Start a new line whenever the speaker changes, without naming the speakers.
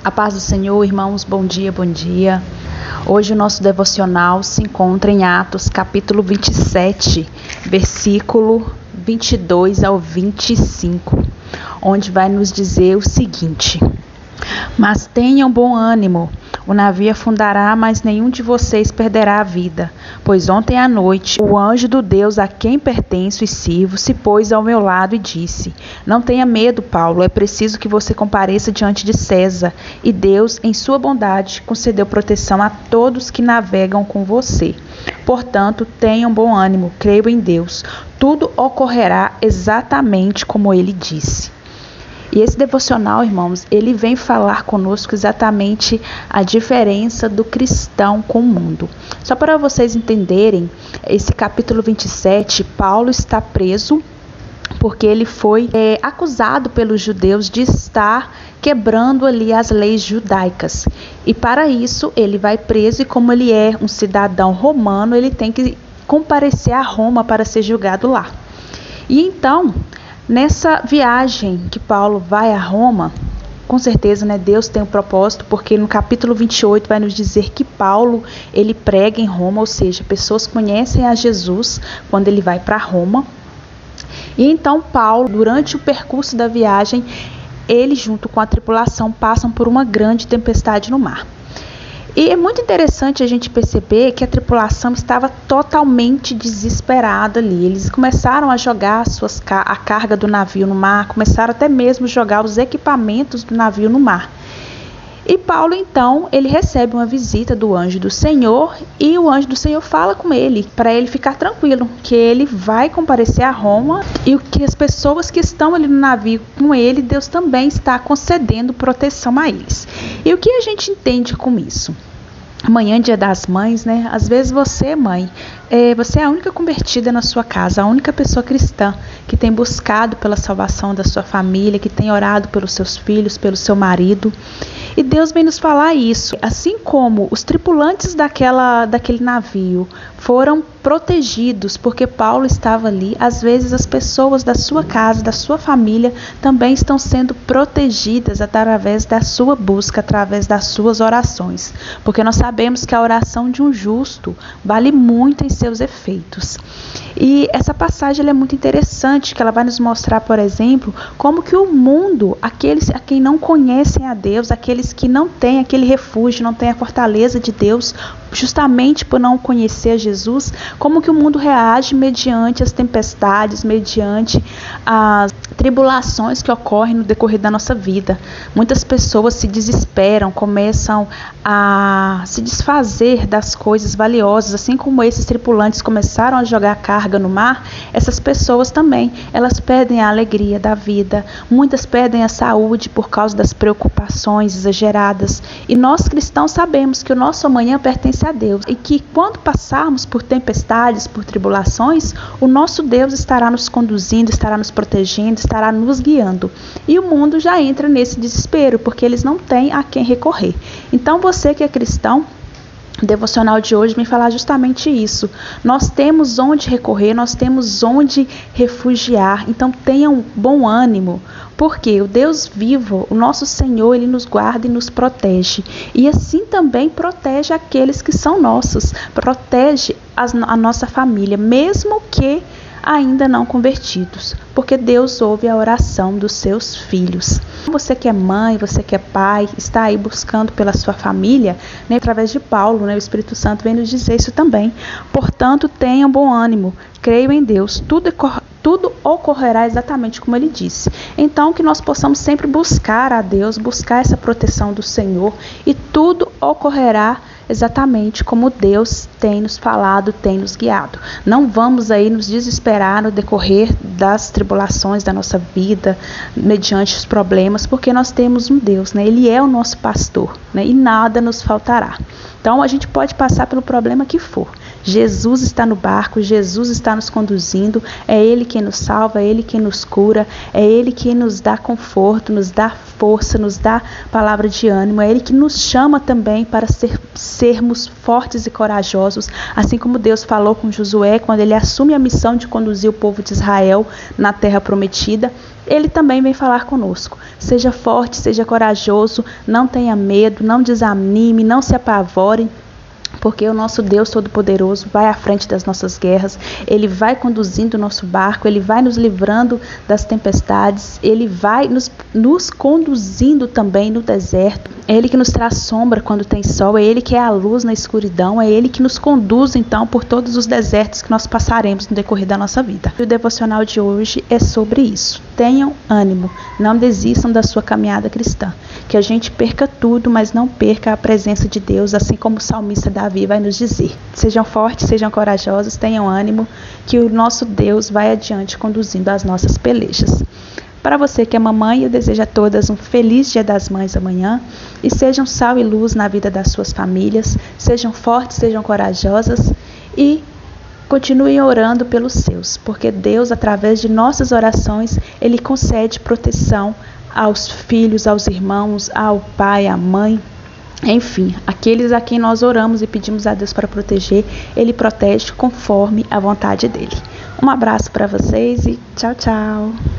A paz do Senhor, irmãos, bom dia, bom dia. Hoje o nosso devocional se encontra em Atos, capítulo 27, versículo 22 ao 25, onde vai nos dizer o seguinte: Mas tenham bom ânimo, o navio afundará, mas nenhum de vocês perderá a vida. Pois ontem à noite, o anjo do Deus a quem pertenço e sirvo se pôs ao meu lado e disse: Não tenha medo, Paulo, é preciso que você compareça diante de César. E Deus, em sua bondade, concedeu proteção a todos que navegam com você. Portanto, tenham bom ânimo, creio em Deus. Tudo ocorrerá exatamente como ele disse. E esse devocional, irmãos, ele vem falar conosco exatamente a diferença do cristão com o mundo. Só para vocês entenderem, esse capítulo 27, Paulo está preso porque ele foi acusado pelos judeus de estar quebrando ali as leis judaicas. E para isso, ele vai preso e como ele é um cidadão romano, ele tem que comparecer a Roma para ser julgado lá. E então, nessa viagem que Paulo vai a Roma, com certeza, Deus tem um propósito, porque no capítulo 28 vai nos dizer que Paulo, ele prega em Roma, ou seja, pessoas conhecem a Jesus quando ele vai para Roma. E então Paulo, durante o percurso da viagem, ele junto com a tripulação passam por uma grande tempestade no mar. E é muito interessante a gente perceber que a tripulação estava totalmente desesperada ali. Eles começaram a jogar a carga do navio no mar, começaram até mesmo a jogar os equipamentos do navio no mar. E Paulo, então, ele recebe uma visita do anjo do Senhor e o anjo do Senhor fala com ele, para ele ficar tranquilo, que ele vai comparecer a Roma e que as pessoas que estão ali no navio com ele, Deus também está concedendo proteção a eles. E o que a gente entende com isso? Amanhã, dia das mães, Às vezes você, mãe, você é a única convertida na sua casa, a única pessoa cristã que tem buscado pela salvação da sua família, que tem orado pelos seus filhos, pelo seu marido. E Deus vem nos falar isso. Assim como os tripulantes daquele navio foram protegidos porque Paulo estava ali, às vezes as pessoas da sua casa, da sua família, também estão sendo protegidas através da sua busca, através das suas orações. Porque nós sabemos que a oração de um justo vale muito em seus efeitos. E essa passagem ela é muito interessante, que ela vai nos mostrar, por exemplo, como que o mundo, aqueles a quem não conhecem a Deus, aqueles que não têm aquele refúgio, não têm a fortaleza de Deus, justamente por não conhecer a Jesus, como que o mundo reage mediante as tempestades, mediante as tribulações que ocorrem no decorrer da nossa vida. Muitas pessoas se desesperam, começam a se desfazer das coisas valiosas, assim como esses tripulantes começaram a jogar carga no mar. Essas pessoas também, elas perdem a alegria da vida, muitas perdem a saúde por causa das preocupações exageradas. E nós cristãos sabemos que o nosso amanhã pertence a Deus e que quando passarmos por tempestades, por tribulações, o nosso Deus estará nos conduzindo, estará nos protegendo, estará nos guiando. E o mundo já entra nesse desespero, porque eles não têm a quem recorrer. Então você que é cristão, o devocional de hoje vem falar justamente isso. Nós temos onde recorrer, nós temos onde refugiar. Então tenham bom ânimo, porque o Deus vivo, o nosso Senhor, Ele nos guarda e nos protege. E assim também protege aqueles que são nossos, protege a nossa família, mesmo que ainda não convertidos, porque Deus ouve a oração dos seus filhos. Você que é mãe, você que é pai, está aí buscando pela sua família, através de Paulo, o Espírito Santo vem nos dizer isso também. Portanto, tenham bom ânimo, creio em Deus, tudo ocorrerá exatamente como ele disse. Então, que nós possamos sempre buscar a Deus, buscar essa proteção do Senhor, e tudo ocorrerá exatamente como Deus tem nos falado, tem nos guiado. Não vamos aí nos desesperar no decorrer das tribulações da nossa vida, mediante os problemas, porque nós temos um Deus, Ele é o nosso pastor, e nada nos faltará. Então a gente pode passar pelo problema que for. Jesus está no barco, Jesus está nos conduzindo, é Ele quem nos salva, é Ele quem nos cura, é Ele quem nos dá conforto, nos dá força, nos dá palavra de ânimo, é Ele que nos chama também para sermos fortes e corajosos, assim como Deus falou com Josué quando ele assume a missão de conduzir o povo de Israel na terra prometida. Ele também vem falar conosco. Seja forte, seja corajoso, não tenha medo, não desanime, não se apavore, porque o nosso Deus Todo-Poderoso vai à frente das nossas guerras, Ele vai conduzindo o nosso barco, Ele vai nos livrando das tempestades, Ele vai nos conduzindo também no deserto, é Ele que nos traz sombra quando tem sol, é Ele que é a luz na escuridão, é Ele que nos conduz então por todos os desertos que nós passaremos no decorrer da nossa vida. E o devocional de hoje é sobre isso. Tenham ânimo, não desistam da sua caminhada cristã, que a gente perca tudo, mas não perca a presença de Deus, assim como o salmista Davi vai nos dizer. Sejam fortes, sejam corajosos, tenham ânimo, que o nosso Deus vai adiante conduzindo as nossas pelejas. Para você que é mamãe, eu desejo a todas um feliz Dia das Mães amanhã e sejam sal e luz na vida das suas famílias, sejam fortes, sejam corajosas e continuem orando pelos seus, porque Deus, através de nossas orações, Ele concede proteção aos filhos, aos irmãos, ao pai, à mãe, enfim, aqueles a quem nós oramos e pedimos a Deus para proteger, Ele protege conforme a vontade dEle. Um abraço para vocês e tchau, tchau!